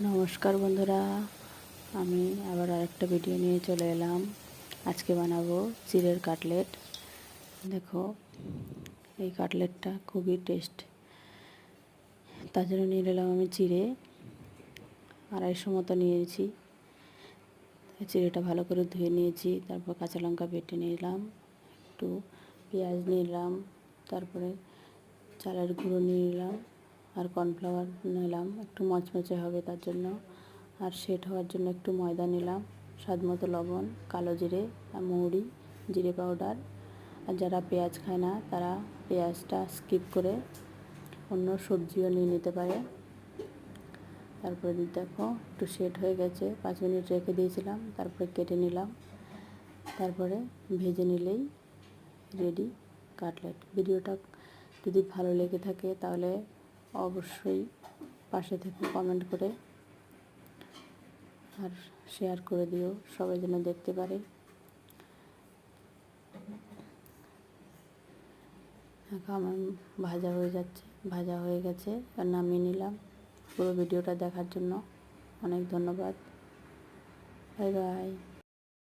নমস্কার বন্ধুরা, আমি আবার আরেকটা ভিডিও নিয়ে চলে এলাম। আজকে বানাবো চিড়ের কাটলেট। দেখো, এই কাটলেটটা খুবই টেস্ট। তার জন্য নিয়ে নিলাম আমি চিড়ে 250 মতো নিয়েছি। চিড়েটা ভালো করে ধুয়ে নিয়েছি, তারপর কাঁচা লঙ্কা বেটে নিলাম, একটু পেঁয়াজ নিলাম, তারপরে চালের গুঁড়ো নিয়ে নিলাম, আর কর্নফ্লাওয়ার নিলাম, একটু মচমচে হবে তার জন্য। আর সেট হওয়ার জন্য একটু ময়দা নিলাম, স্বাদ মতো লবণ, কালো জিরে আর মৌরি, জিরে পাউডার। আর যারা পেঁয়াজ খায় না তারা পেঁয়াজটা স্কিপ করে অন্য সবজিও নিয়ে নিতে পারে। তারপরে দেখো একটু সেট হয়ে গেছে, 5 মিনিট রেখে দিয়েছিলাম, তারপরে কেটে নিলাম, তারপরে ভেজে নিলেই রেডি কাটলেট। ভিডিওটা যদি ভালো লেগে থাকে তাহলে অবশ্যই পাশে থেকে কমেন্ট করে আর শেয়ার করে দিও, সবাই যেন দেখতে পারে। আমার ভাজা হয়ে গেছে আর নামিয়ে নিলাম। পুরো ভিডিওটা দেখার জন্য অনেক ধন্যবাদ। Bye bye.